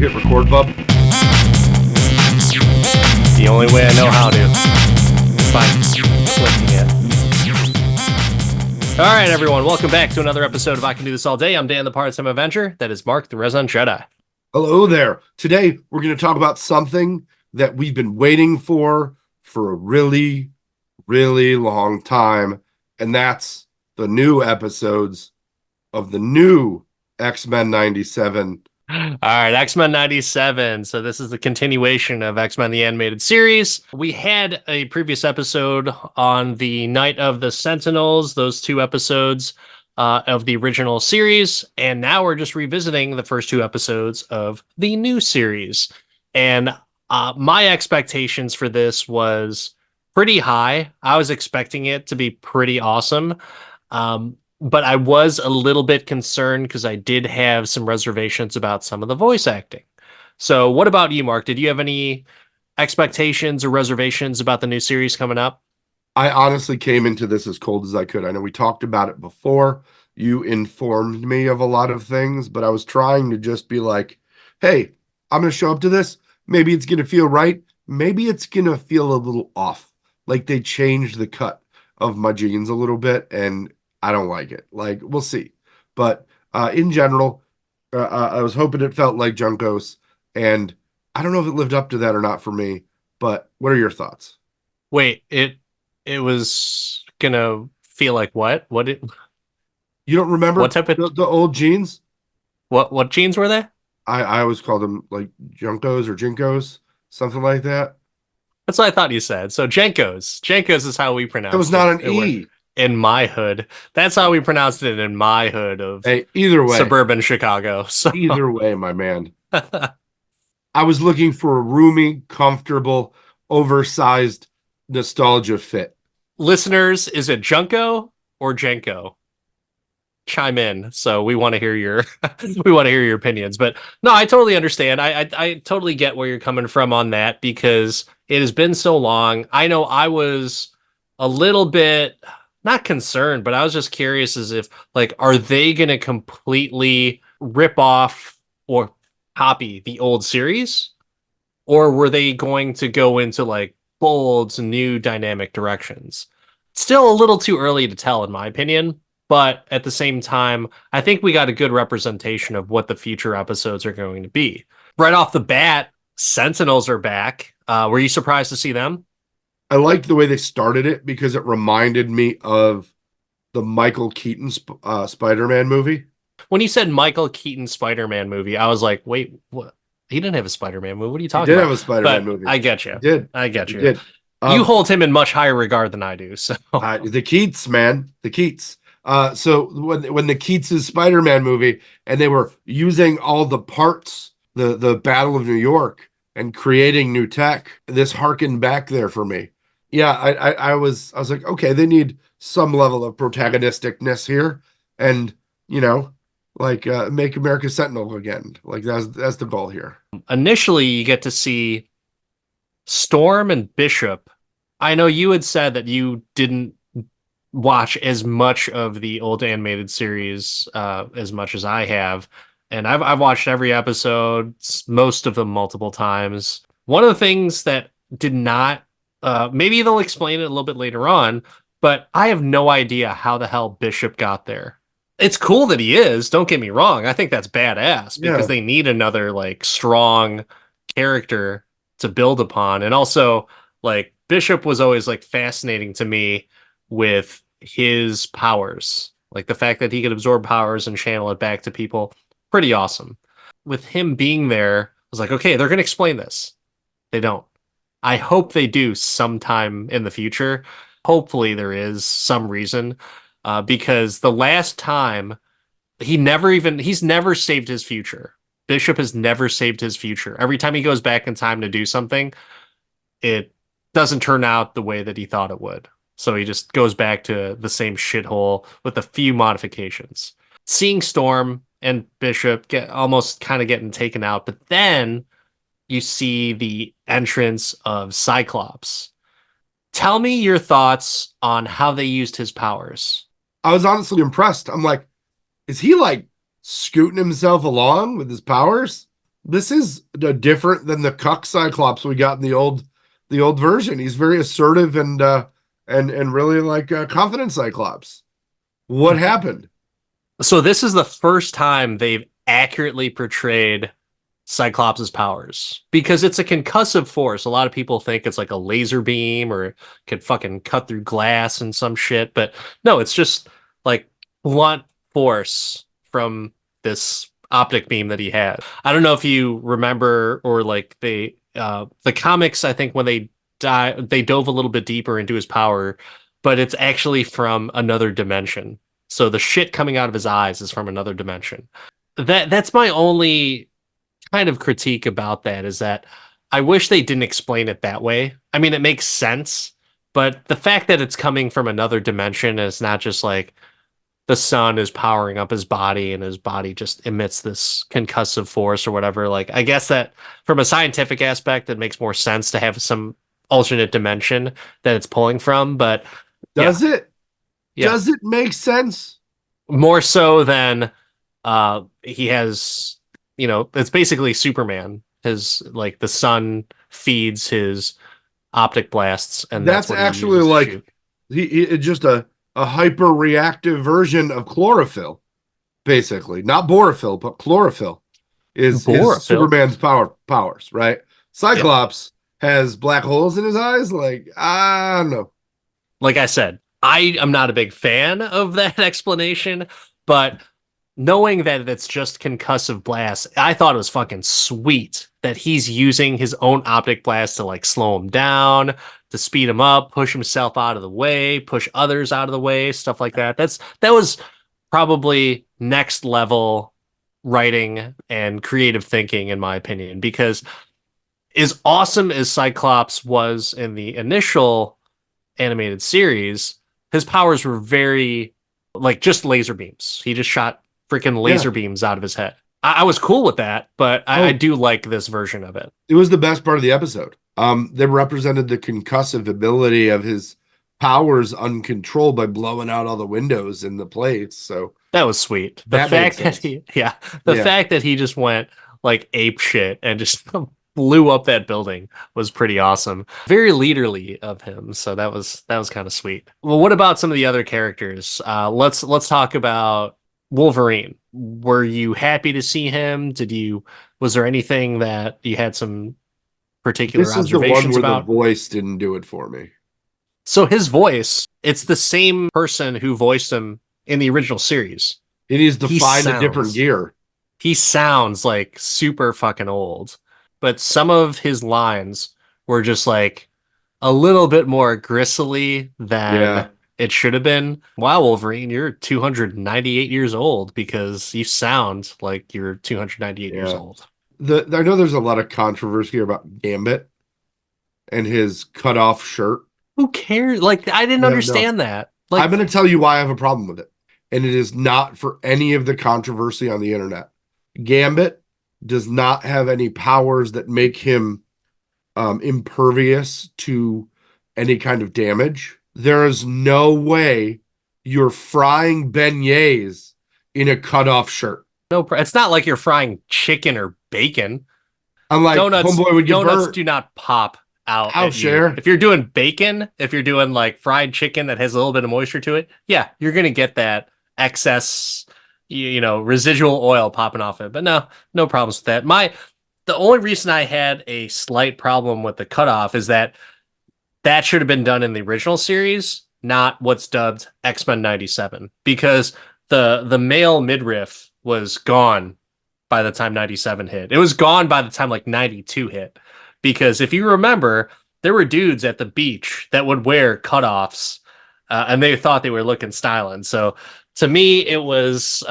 hit record, bub? The only way I know how to. By clicking it. All right, everyone. Welcome back to another episode of I Can Do This All Day. I'm Dan, the Part-Time Avenger. That is Mark, the Resident Jedi. Hello there. Today, we're going to talk about something that we've been waiting for a really, really long time, and that's the new episodes of the new X-Men 97. All right, X-Men 97. So this is the continuation of X-Men the Animated Series. We had a previous episode on the Night of the Sentinels, those two episodes of the original series, and now we're just revisiting the first two episodes of the new series. And my expectations for this was pretty high. I was expecting it to be pretty awesome. But I was a little bit concerned because I did have some reservations about some of the voice acting. So what about you, Mark? Did you have any expectations or reservations about the new series coming up? I honestly came into this as cold as I could. I know we talked about it before. You informed me of a lot of things, but I was trying to just be like, hey, I'm going to show up to this. Maybe it's going to feel right. Maybe it's going to feel a little off. Like they changed the cut of my jeans a little bit, and I don't like it. Like, we'll see. But in general, I was hoping it felt like Junkos, and I don't know if it lived up to that or not for me, but what are your thoughts? Wait, it was gonna feel like what? You don't remember What type of the old jeans? what jeans were they? I always called them like Junkos or Jinkos, something like that. That's what I thought you said. So Jenkos. Jenkos is how we It was pronounced not it. an E. In my hood. That's how we pronounced it in my hood of Hey, either way. suburban Chicago. So Either way, my man. I was looking for a roomy, comfortable, oversized nostalgia fit. listeners, is it Junko or Jenko? Chime in. So we want to hear your we want to hear your opinions. But no, I totally understand. I totally get where you're coming from on that because it has been so long. I know I was a little bit not concerned, but I was just curious as if like are they going to completely rip off or copy the old series, or were they going to go into like bold new dynamic directions? Still a little too early to tell in my opinion, but at the same time I think we got a good representation of what the future episodes are going to be. Right off the bat, Sentinels are back. Were you surprised to see them? I liked the way they started it because it reminded me of the Michael Keaton Spider-Man movie. When you said Michael Keaton Spider-Man movie, I was like, wait, what? He didn't have a Spider-Man movie. What are you He talking did about? have a Spider-Man But movie. I get you. He did. I get He you. did. You hold him in much higher regard than I do. So The Keats, man. The Keats. So when the Keats' Spider-Man movie and they were using all the parts, the Battle of New York and creating new tech, this harkened back there for me. Yeah, I was like, okay, they need some level of protagonisticness here, and like make America Sentinel again. Like that's the goal here. initially, you get to see Storm and Bishop. I know you had said that you didn't watch as much of the old animated series as much as I have, and I've watched every episode, most of them multiple times. One of the things that did not, maybe they'll explain it a little bit later on, but I have no idea how the hell Bishop got there. It's cool that he is, don't get me wrong. I think that's badass because Yeah. they need another like strong character to build upon. And also like Bishop was always like fascinating to me with his powers. Like the fact that he could absorb powers and channel it back to people. Pretty awesome. With him being there, I was like, okay, they're going to explain this. They don't. I hope they do sometime in the future. Hopefully there is some reason because the last time he's never saved his future. Bishop has never saved his future. Every time he goes back in time to do something, it doesn't turn out the way that he thought it would. So he just goes back to the same shithole with a few modifications. Seeing Storm and Bishop get almost kind of getting taken out, but then you see the entrance of Cyclops. Tell me your thoughts on how they used his powers. I was honestly impressed. I'm like, is he like scooting himself along with his powers? this is different than the cuck Cyclops we got in the old version. He's very assertive and really like a confident Cyclops. What happened? So this is the first time they've accurately portrayed Cyclops' powers because it's a concussive force. A lot of people think it's like a laser beam or it could fucking cut through glass and some shit, but no, it's just like blunt force from this optic beam that he has. I don't know if you remember or like the comics, I think when they dove a little bit deeper into his power, but it's actually from another dimension. So the shit coming out of his eyes is from another dimension. That's my only kind of critique about that is that I wish they didn't explain it that way. I mean, it makes sense, but the fact that it's coming from another dimension is not just like the sun is powering up his body and his body just emits this concussive force or whatever. Like, I guess that from a scientific aspect, it makes more sense to have some alternate dimension that it's pulling from. But yeah, Does it? yeah, Does it make sense? more so than he has, it's basically Superman. His like the sun feeds his optic blasts, and that's That's what he actually uses to like shoot. it's just a hyper reactive version of chlorophyll, basically. Not borophyll, but chlorophyll is Borophyll. Superman's powers, right? Yeah. Cyclops has black holes in his eyes. Like, I don't know. Like I said, I am not a big fan of that explanation, but knowing that it's just concussive blast, I thought it was fucking sweet that he's using his own optic blast to like slow him down, to speed him up, push himself out of the way, push others out of the way, stuff like that. That was probably next level writing and creative thinking in my opinion because as awesome as Cyclops was in the initial animated series, his powers were very like just laser beams. He just shot freaking Yeah. laser beams out of his head. I was cool with that, but I Oh, do like this version of it. it was the best part of the episode. They represented the concussive ability of his powers uncontrolled by blowing out all the windows in the place. So That was sweet. The that made fact that sense. he, yeah, the Yeah. fact that he just went like ape shit and just blew up that building was pretty awesome. Very leaderly of him, so that was kind of sweet. Well, what about some of the other characters? Let's talk about Wolverine. Were you happy to see him? Was there anything that you had some particular This is the one observations where the about? voice didn't do it for me. So his voice, it's the same person who voiced him in the original series. It needs to He find a different sounds gear. he sounds like super fucking old, but some of his lines were just like a little bit more gristly than Yeah. it should have been. Wow, Wolverine, you're 298 years old because you sound like you're 298 years Yeah. old. I know there's a lot of controversy about Gambit and his cut off shirt. Who cares? Like, I didn't Yeah, no. understand that. I'm Like, going to tell you why I have a problem with it. And it is not for any of the controversy on the internet. Gambit does not have any powers that make him impervious to any kind of damage. There is no way you're frying beignets in a cutoff shirt. no, it's not like you're frying chicken or bacon. Unlike Donuts, Homeboy would get donuts burnt. do not pop out I'll at you. share. If you're doing bacon, if you're doing like fried chicken that has a little bit of moisture to it, yeah, you're gonna get that excess, residual oil popping off it. But no, no problems with that. The only reason I had a slight problem with the cutoff is that should have been done in the original series, not what's dubbed X-Men 97, because the male midriff was gone by the time 97 hit. It was gone by the time like 92 hit. Because if you remember, there were dudes at the beach that would wear cutoffs and they thought they were looking styling. So to me, it was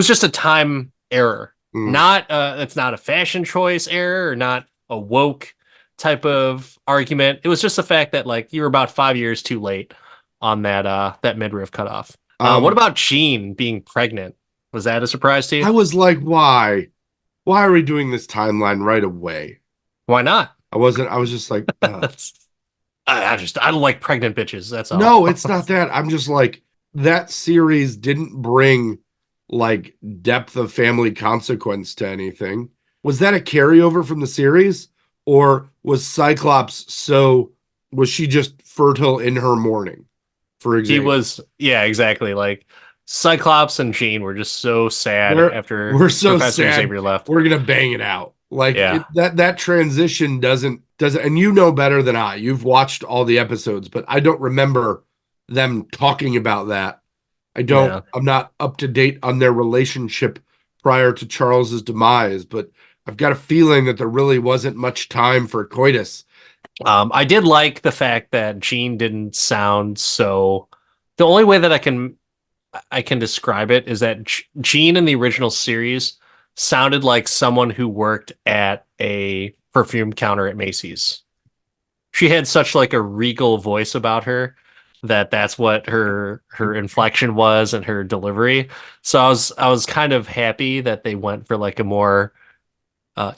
just a time error. Mm. Not it's not a fashion choice error or not a woke type of argument. It was just the fact that like you were about 5 years too late on that midriff cutoff. What Um, about Jean being pregnant? Was that a surprise to you? I was like, why? Why are we doing this timeline right away? Why not? I was just like, I don't like pregnant bitches. That's all. no, it's not that. I'm just like, that series didn't bring like depth of family consequence to anything. Was that a carryover from the series, or was Cyclops was she just fertile in her morning for He Xavier? was, yeah, exactly. Like Cyclops and Jean were just so sad We're after we're so Professor sad. Xavier left. We're gonna bang it out. Like Yeah. that transition doesn't, and you know better than I. You've watched all the episodes, but I don't remember them talking about that. Yeah. I'm not up to date on their relationship prior to Charles's demise, but I've got a feeling that there really wasn't much time for coitus. I did like the fact that Jean didn't sound so. The only way that I can describe it is that Jean in the original series sounded like someone who worked at a perfume counter at Macy's. She had such like a regal voice about her that that's what her inflection was and her delivery. So I was kind of happy that they went for like a more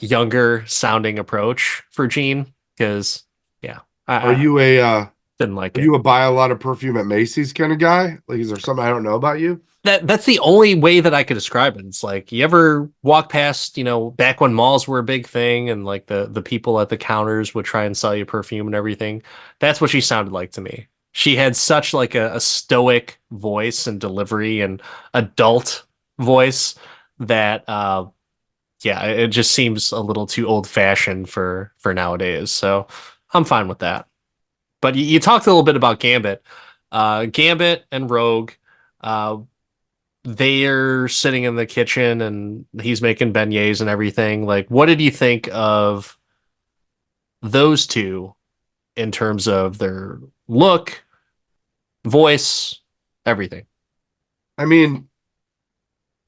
younger sounding approach for Jean because yeah, Are I you a didn't like are it. you a buy a lot of perfume at Macy's kind of guy? Like, is there something I don't know about you? That's the only way that I could describe it. It's like you ever walk past, back when malls were a big thing and like the people at the counters would try and sell you perfume and everything. That's what she sounded like to me. She had such like a stoic voice and delivery and adult voice that yeah, it just seems a little too old fashioned for nowadays. So I'm fine with that. But you talked a little bit about Gambit. Gambit and Rogue. Uh, they're sitting in the kitchen and he's making beignets and everything. Like, what did you think of those two in terms of their look, voice, everything? I mean,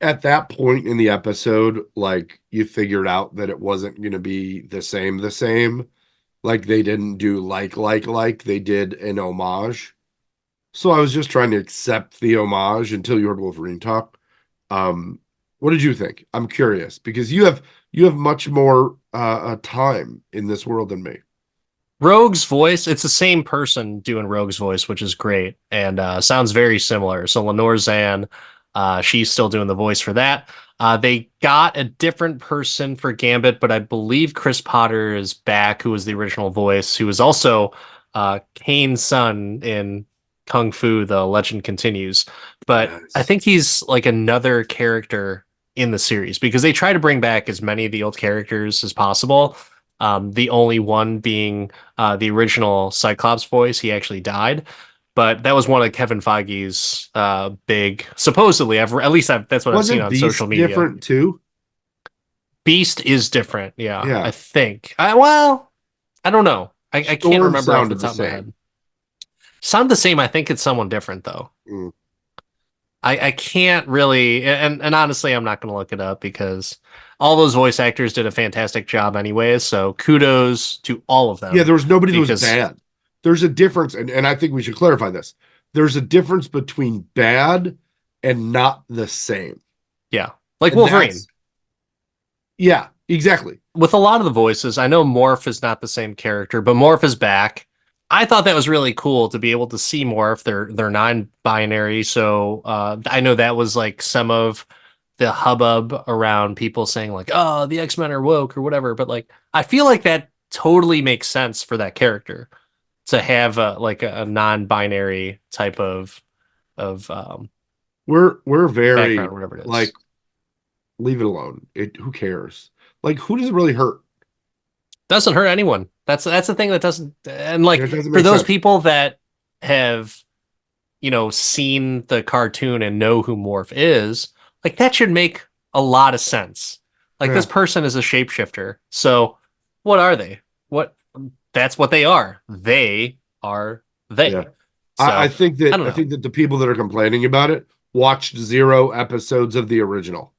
at that point in the episode, like you figured out that it wasn't going to be the same. Like they didn't do like they did an homage. So I was just trying to accept the homage until you heard Wolverine talk. Um, what did you think? I'm curious because you have much more time in this world than me. Rogue's voice, it's the same person doing Rogue's voice, which is great and sounds very similar. So Lenore Zan, she's still doing the voice for that. They got a different person for Gambit, but I believe Chris Potter is back, who was the original voice, who was also Kane's son in Kung Fu, The Legend Continues. But I Yes. think he's like another character in the series because they try to bring back as many of the old characters as possible. The only one being the original Cyclops voice. He actually died, but that was one of Kevin Feige's big. Supposedly, at least that's what I've seen Wasn't on social Beast media. different too? Beast is different. Yeah, I Yeah. think. Well, I don't know. I can't Storm remember off the sounded the top of my same. head. Sound the same. I think it's someone different though. Mm. I can't really, and honestly, I'm not going to look it up because all those voice actors did a fantastic job anyways. So kudos to all of Yeah, them there was nobody that was because bad. There's a difference, and I think we should clarify this. There's a difference between bad and not the same. yeah, like And Wolverine. yeah, exactly. With a lot of the voices, I know Morph is not the same character, but Morph is back. I thought that was really cool to be able to see Morph. They're non-binary, so I know that was like some of the hubbub around people saying like, "Oh, the X-Men are woke" or whatever. But like, I feel like that totally makes sense for that character to have like a non-binary type of We're background, very or whatever it like is. leave it alone. It who cares? Like who does it really hurt? Doesn't hurt anyone. That's the thing that doesn't. And It like doesn't for make those sense. people that have seen the cartoon and know who Morph is, like that should make a lot of sense. Like this Yeah, person is a shapeshifter. So what are they? What That's what they are. They are yeah. they. So I don't I know. think that the people that are complaining about it watched 0 episodes of the original.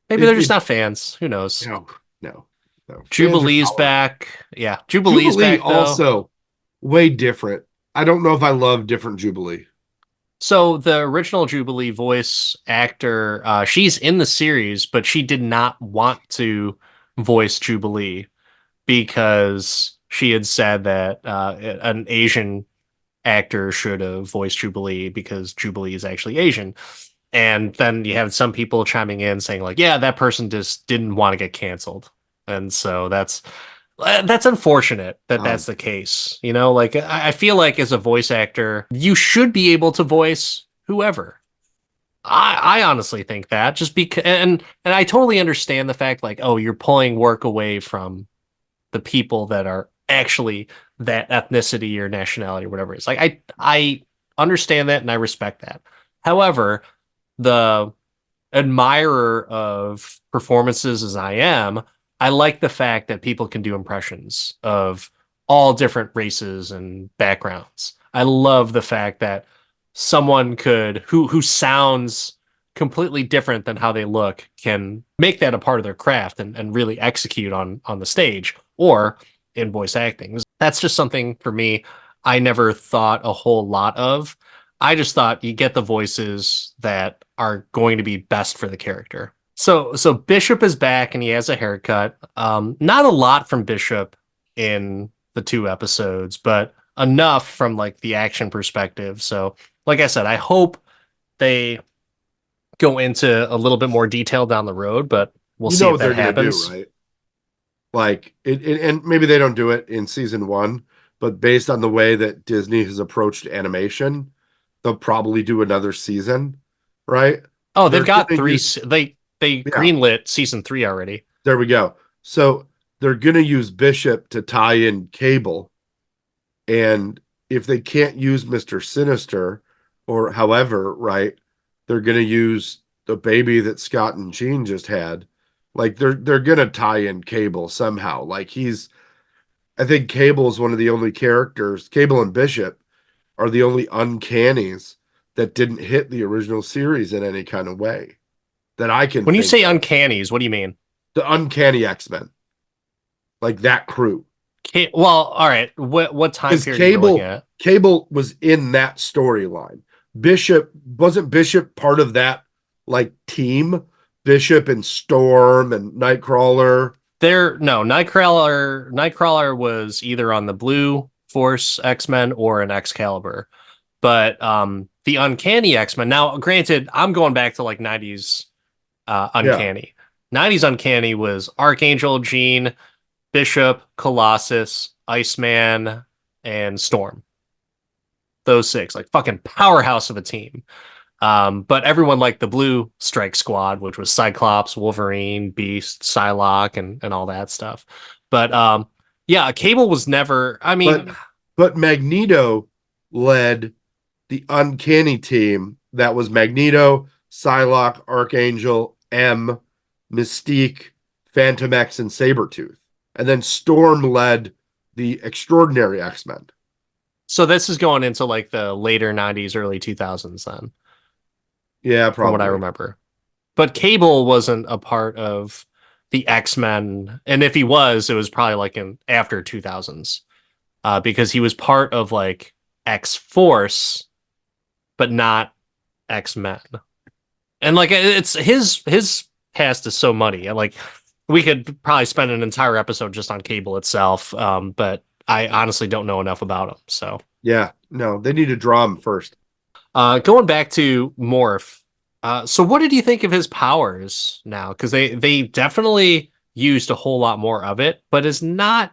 Maybe they're just not fans. Who knows? No, no, no. Fans are Jubilee's tolerant. back. Yeah, Jubilee's Jubilee back though. also way different. I don't know if I love different Jubilee. So the original Jubilee voice actor, she's in the series, but she did not want to voice Jubilee because she had said that an Asian actor should have voiced Jubilee because Jubilee is actually Asian. And then you have some people chiming in saying like, yeah, that person just didn't want to get canceled. And so that's unfortunate that Um, that's the case. You know, like I feel like as a voice actor, you should be able to voice whoever. I honestly think that just because and I totally understand the fact like, oh, you're pulling work away from the people that are actually that ethnicity or nationality or whatever it is. Like I understand that and I respect that. However, the admirer of performances as I am, I like the fact that people can do impressions of all different races and backgrounds. I love the fact that someone could who sounds completely different than how they look can make that a part of their craft and really execute on the stage or in voice acting. That's just something for me I never thought a whole lot of. I just thought you get the voices that are going to be best for the character. So Bishop is back and he has a haircut. Not a lot from Bishop in the two episodes, but enough from like the action perspective. So, like I said, I hope they go into a little bit more detail down the road, but we'll you see know if what that they're gonna do, happens. right? Like and maybe they don't do it in season one, but based on the way that Disney has approached animation, they'll probably do another season, right? Oh, they've They're got gonna three. use They yeah, greenlit season 3 already. there we go. So they're gonna use Bishop to tie in Cable, and if they can't use Mr. Sinister or however, right, they're gonna use the baby that Scott and Jean just had. Like they're gonna tie in Cable somehow. Like he's I think Cable is one of the only characters, Cable and Bishop are the only uncannies that didn't hit the original series in any kind of way that I can When you think say of. uncannies, what do you mean? The uncanny X-Men, like that crew. Well, all right. What time Because period are you looking Cable at? Cable was in that storyline. Bishop wasn't Bishop part of that like team? Bishop and Storm and Nightcrawler. There, no, Nightcrawler. Nightcrawler was either on the Blue Force X-Men or an Excalibur. But the Uncanny X-Men. Now, granted, I'm going back to like 90s Yeah. Uncanny. 90s Uncanny was Archangel, Jean, Bishop, Colossus, Iceman, and Storm. Those six, like fucking powerhouse of a team. But everyone liked the Blue Strike Squad, which was Cyclops, Wolverine, Beast, Psylocke, and all that stuff. But yeah, Cable was never. I But mean, but Magneto led the uncanny team that was Magneto, Psylocke, Archangel, M, Mystique, Phantom X, and Sabretooth. And then Storm led the extraordinary X-Men. so this is going into like the later '90s, early 2000s, then, Yeah, from what I probably. remember. But Cable wasn't a part of the X-Men, and if he was, it was probably like in after 2000s, because he was part of like X Force, but not X-Men. And like it's his past is so muddy. And like we could probably spend an entire episode just on Cable itself. But I honestly don't know enough about him. So Yeah, no, they need to draw him first. going back to Morph. So what did you think of his powers now? Because they definitely used a whole lot more of it, but is not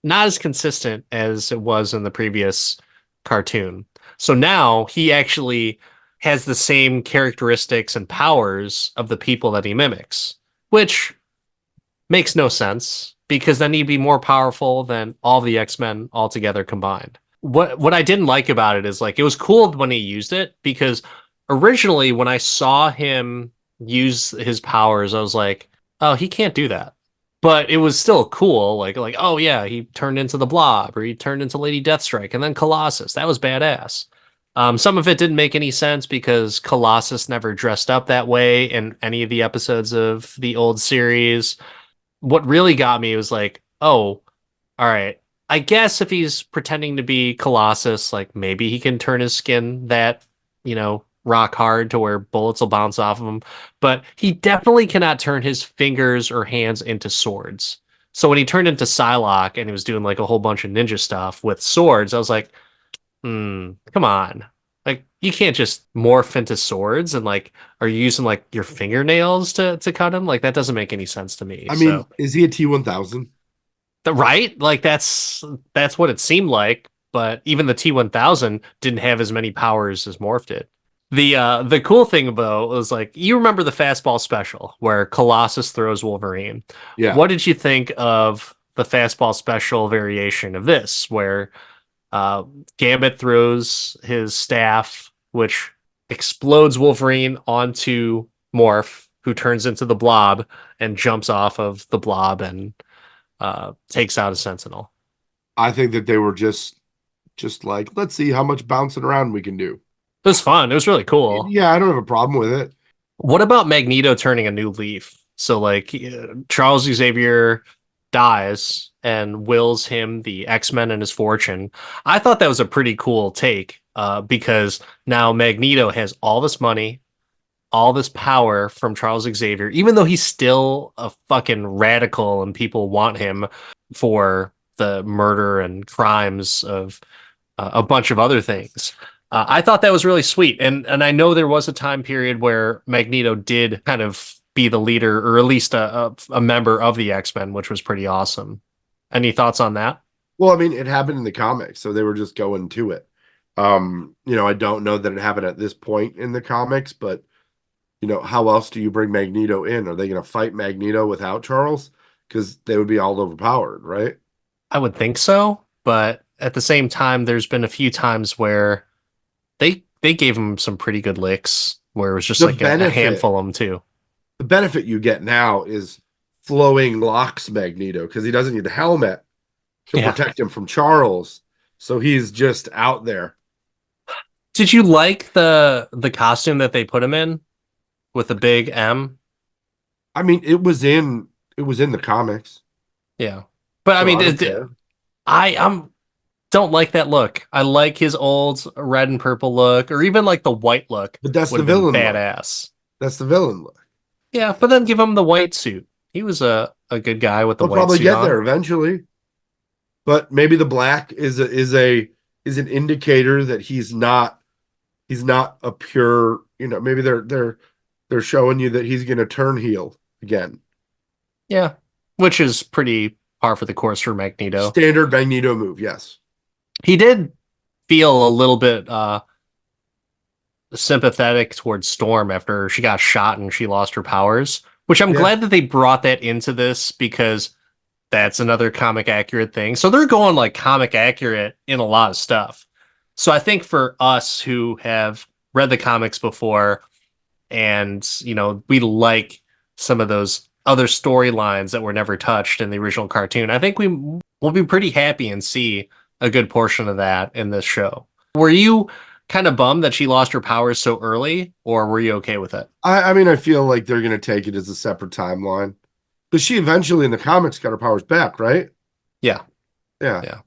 as consistent as it was in the previous cartoon. So now he actually has the same characteristics and powers of the people that he mimics, which makes no sense because then he'd be more powerful than all the X-Men altogether combined. What I didn't like about it is like it was cool when he used it because originally when I saw him use his powers, I was like, oh, he can't do that. But it was still cool, like oh yeah, he turned into the Blob or he turned into Lady Deathstrike and then Colossus. That was badass. Some of it didn't make any sense because Colossus never dressed up that way in any of the episodes of the old series. What really got me was like, oh, all right. I guess if he's pretending to be Colossus, like maybe he can turn his skin that, rock hard to where bullets will bounce off of him. But he definitely cannot turn his fingers or hands into swords. So when he turned into Psylocke and he was doing like a whole bunch of ninja stuff with swords, I was like, come on. Like you can't just morph into swords and like are you using like your fingernails to cut him? Like that doesn't make any sense to me. I So mean, is he a T1000? right? Like that's what it seemed like, but even the T1000 didn't have as many powers as Morph did. The cool thing about was like you remember the fastball special where Colossus throws Wolverine. Yeah. What did you think of the fastball special variation of this where uh, Gambit throws his staff, which explodes Wolverine onto Morph, who turns into the Blob and jumps off of the Blob and takes out a Sentinel. I think that they were just like, let's see how much bouncing around we can do. It was fun. It was really cool. Yeah, I don't have a problem with it. What about Magneto turning a new leaf? So, like, Charles Xavier dies and wills him the X-Men and his fortune. I thought that was a pretty cool take because now Magneto has all this money, all this power from Charles Xavier, even though he's still a fucking radical and people want him for the murder and crimes of a bunch of other things. I thought that was really sweet, and I know there was a time period where Magneto did kind of be the leader, or at least a member of the X-Men, which was pretty awesome. Any thoughts on that? Well, I mean, it happened in the comics, so they were just going to it. I don't know that it happened at this point in the comics, but how else do you bring Magneto in? Are they going to fight Magneto without Charles? Because they would be all overpowered, right? I would think so, but at the same time, there's been a few times where they gave him some pretty good licks, where it was just The like a benefit, handful of them too. the benefit you get now is flowing locks Magneto because he doesn't need the helmet to Yeah. protect him from Charles. So he's just out there. Did you like the costume that they put him in with the big M? I mean, it was in the comics, Yeah. But I so mean, I don't care. I'm don't like that look. I like his old red and purple look, or even like the white look But that's would the have been villain look. badass. That's the villain look. Yeah, but then give him the white suit. He was a good guy with the They'll white probably suit get on. there eventually. But maybe the black is an indicator that he's not a pure, maybe they're showing you that he's gonna turn heel again. Yeah, which is pretty par for the course for Magneto. Standard Magneto move, yes. He did feel a little bit sympathetic towards Storm after she got shot and she lost her powers, which I'm Yeah. glad that they brought that into this because that's another comic accurate thing. So they're going like comic accurate in a lot of stuff. So I think for us who have read the comics before and, we like some of those other storylines that were never touched in the original cartoon, I think we will be pretty happy and see a good portion of that in this show. Were you kind of bummed that she lost her powers so early, or were you okay with it? I mean, I feel like they're gonna take it as a separate timeline. Because she eventually in the comics got her powers back, right? Yeah. Yeah. Yeah.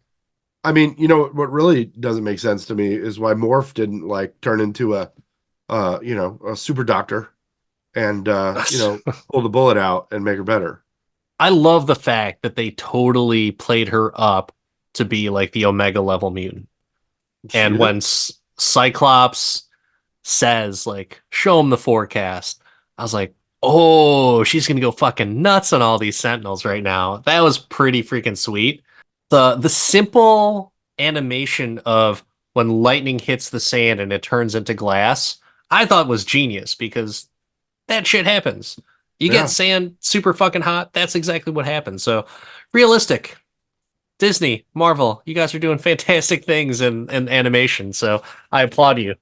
I mean, what really doesn't make sense to me is why Morph didn't like turn into a super doctor and pull the bullet out and make her better. I love the fact that they totally played her up to be like the Omega level mutant. She And is. when Cyclops says, like, show him the forecast, I was like, oh, she's going to go fucking nuts on all these Sentinels right now. That was pretty freaking sweet. The simple animation of when lightning hits the sand and it turns into glass, I thought was genius because that shit happens. You Yeah. get sand super fucking hot, that's exactly what happens. So realistic. Disney, Marvel, you guys are doing fantastic things in animation, so I applaud you.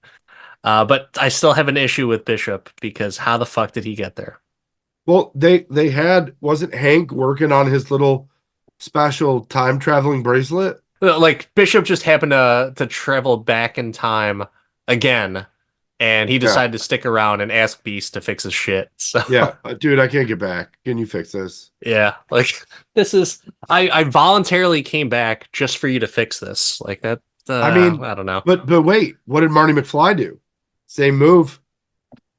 But I still have an issue with Bishop because how the fuck did he get there? Well, they had wasn't Hank working on his little special time traveling bracelet? Like Bishop just happened to travel back in time again, and he Yeah. decided to stick around and ask Beast to fix his shit. So Yeah. Dude, I can't get back. Can you fix this? yeah, like this is I voluntarily came back just for you to fix this. Like that. I mean, I don't know. but wait, what did Marty McFly do? Same move.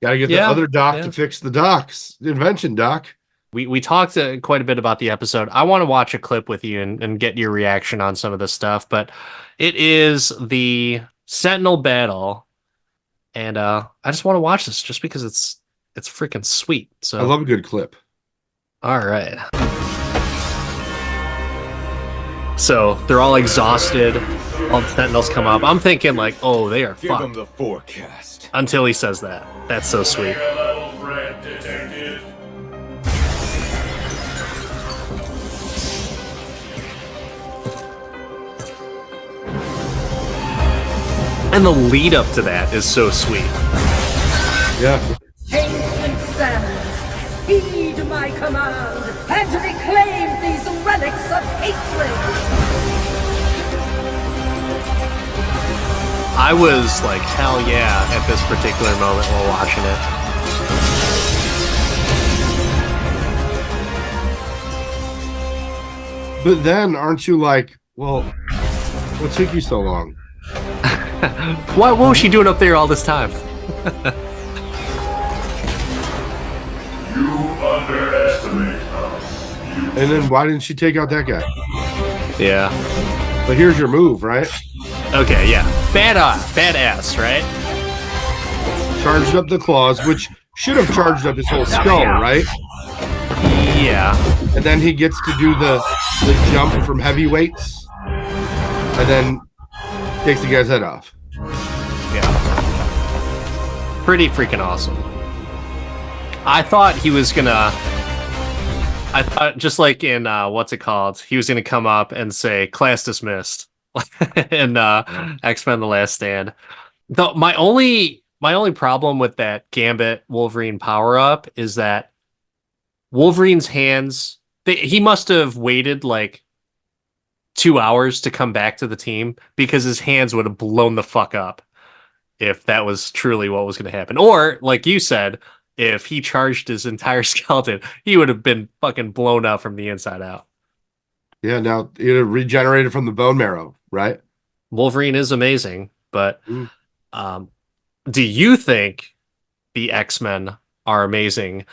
Got to get the Yeah, other doc yeah. to fix the docs. The invention doc. We talked quite a bit about the episode. I want to watch a clip with you and get your reaction on some of this stuff, but it is the Sentinel battle and I just want to watch this just because it's freaking sweet. I So love a good clip. all right. So they're all exhausted. All the Sentinels come up. I'm thinking like, oh, they are Give him fucked. the forecast. Until he says that. That's so sweet. And the lead up to that is so sweet. Yeah. Ancient sands, heed my command and reclaim these relics of hatred! I was like, hell yeah, at this particular moment while watching it. But then aren't you like, well, what took you so long? What was she doing up there all this time? You underestimate us. And then why didn't she take out that guy? Yeah. But here's your move, right? Okay, yeah. Badass, right? Charged up the claws, which should have charged up his whole skull, right? Yeah. And then he gets to do the jump from heavyweights, and then takes the guy's head off. Yeah. Pretty freaking awesome. I thought he was gonna... I thought, just like in, what's it called? He was gonna come up and say, class dismissed. in X-Men The Last Stand. Though my only problem with that Gambit Wolverine power-up is that Wolverine's hands... he must have waited like 2 hours to come back to the team because his hands would have blown the fuck up if that was truly what was going to happen. Or, like you said, if he charged his entire skeleton, he would have been fucking blown up from the inside out. Yeah, now it regenerated from the bone marrow, right? Wolverine is amazing, but Mm. Do you think the X-Men are amazing?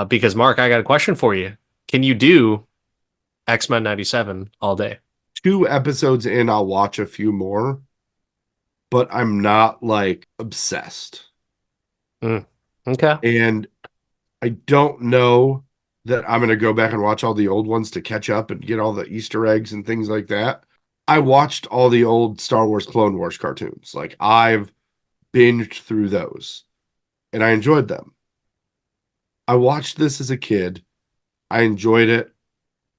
Because, Mark, I got a question for you. Can you do X-Men 97 all day? 2 episodes in, I'll watch a few more, but I'm not like obsessed. Okay. And I don't know that I'm going to go back and watch all the old ones to catch up and get all the Easter eggs and things like that. I watched all the old Star Wars Clone Wars cartoons. Like, I've binged through those and I enjoyed them. I watched this as a kid. I enjoyed it.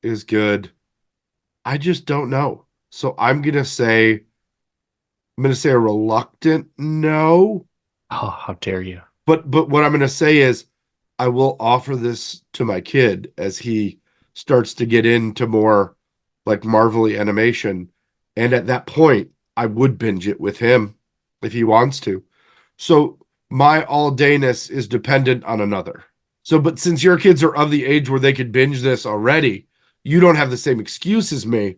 It was good. I just don't know. So I'm going to say a reluctant no. Oh, how dare you? But what I'm going to say is I will offer this to my kid as he starts to get into more like Marvel-y animation. And at that point, I would binge it with him if he wants to. So my all-dayness is dependent on another. So, but since your kids are of the age where they could binge this already, you don't have the same excuse as me,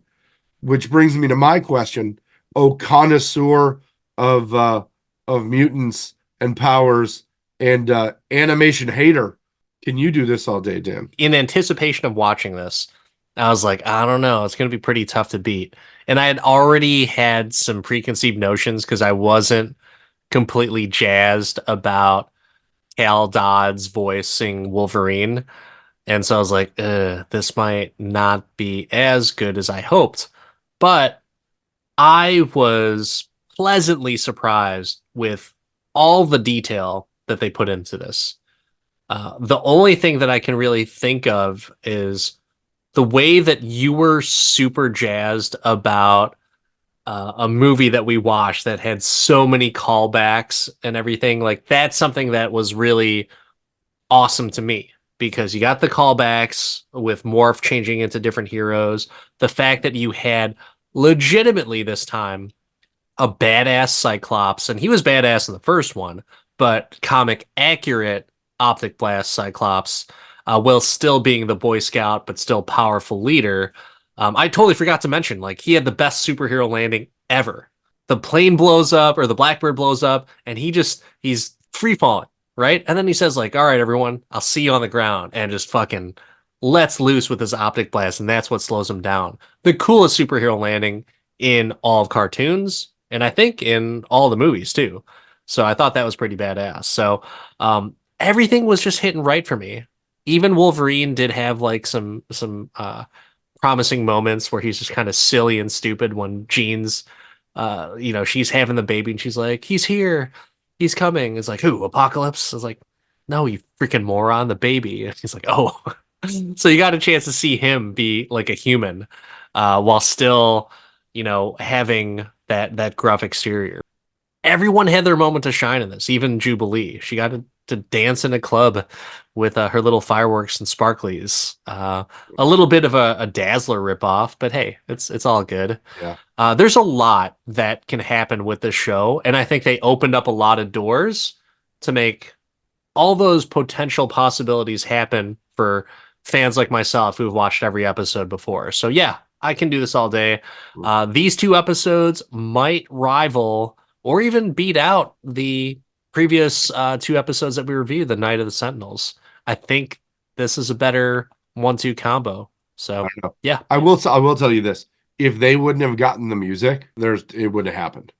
which brings me to my question. Oh, connoisseur of mutants and powers and animation hater, can you do this all day, Dan? In anticipation of watching this, I was like, I don't know, it's going to be pretty tough to beat. And I had already had some preconceived notions because I wasn't completely jazzed about Cal Dodd's voicing Wolverine. And so I was like, this might not be as good as I hoped. But I was pleasantly surprised with all the detail that they put into this. The only thing that I can really think of is the way that you were super jazzed about a movie that we watched that had so many callbacks and everything. Like, that's something that was really awesome to me because you got the callbacks with Morph changing into different heroes. The fact that you had legitimately this time a badass Cyclops, and he was badass in the first one, but comic accurate Optic Blast Cyclops, while still being the Boy Scout, but still powerful leader. I totally forgot to mention, like, he had the best superhero landing ever. The plane blows up, or the Blackbird blows up, and he's free falling, right? And then he says, like, all right, everyone, I'll see you on the ground, and just fucking lets loose with his Optic Blast, and that's what slows him down. The coolest superhero landing in all of cartoons, and I think in all the movies too. So I thought that was pretty badass. So everything was just hitting right for me. Even Wolverine did have like some promising moments where he's just kind of silly and stupid when Jean's she's having the baby and she's like, he's here, he's coming. It's like, who, Apocalypse? It's like, no, you freaking moron, the baby. And he's like, oh. So you got a chance to see him be like a human, while still, having that gruff exterior. Everyone had their moment to shine in this, even Jubilee. She got to dance in a club with her little fireworks and sparklies. A little bit of a Dazzler ripoff, but hey, it's all good. Yeah. There's a lot that can happen with this show, and I think they opened up a lot of doors to make all those potential possibilities happen for fans like myself who've watched every episode before. So yeah, I can do this all day. These 2 episodes might rival or even beat out the previous 2 episodes that we reviewed, the Night of the Sentinels. I think this is a better 1-2 combo. So yeah, I will tell you this: if they wouldn't have gotten the music, it wouldn't have happened.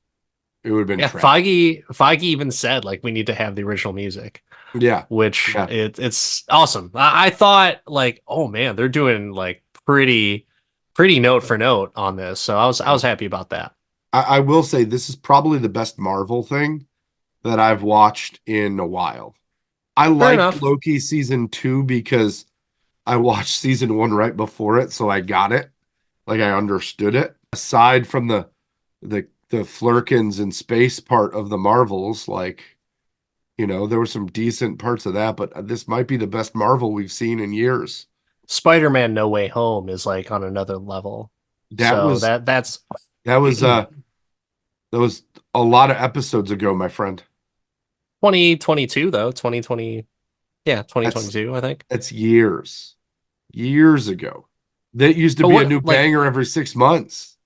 It would have been trash. Feige even said like we need to have the original music. Yeah, which it's awesome. I thought like, oh man, they're doing like pretty note for note on this. So I was happy about that. I will say this is probably the best Marvel thing that I've watched in a while. I liked Loki season 2 because I watched season 1 right before it, so I got it. Like I understood it. Aside from the Flurkins and space part of the Marvels, like, there were some decent parts of that, but this might be the best Marvel we've seen in years. Spider-Man No Way Home is like on another level. That was a lot of episodes ago, my friend. 2022 though, 2020. Yeah, 2022, I think. That's years ago. That used to be a new banger every 6 months.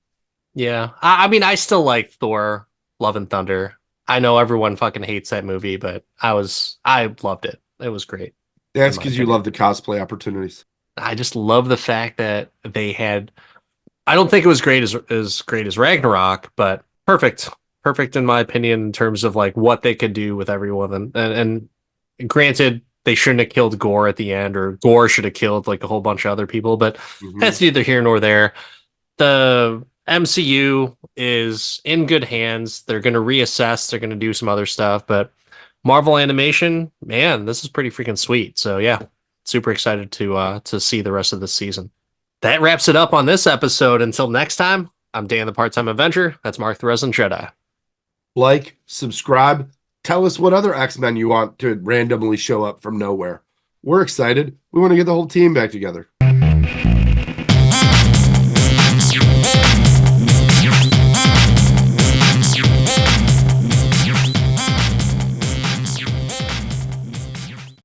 Yeah. I mean, I still like Thor, Love and Thunder. I know everyone fucking hates that movie, but I loved it. It was great. That's because you love the cosplay opportunities. I just love the fact that they had. I don't think it was great as Ragnarok, but perfect in my opinion in terms of like what they could do with everyone. And granted, they shouldn't have killed Gore at the end, or Gore should have killed like a whole bunch of other people, but that's neither here nor there. The MCU is in good hands. They're going to reassess. They're going to do some other stuff, but Marvel Animation, man, this is pretty freaking sweet. So yeah, super excited to see the rest of this season. That wraps it up on this episode. Until next time, I'm Dan the Part-Time Avenger. That's Mark the Resident Jedi. Like, subscribe, tell us what other X-Men you want to randomly show up from nowhere. We're excited. We want to get the whole team back together.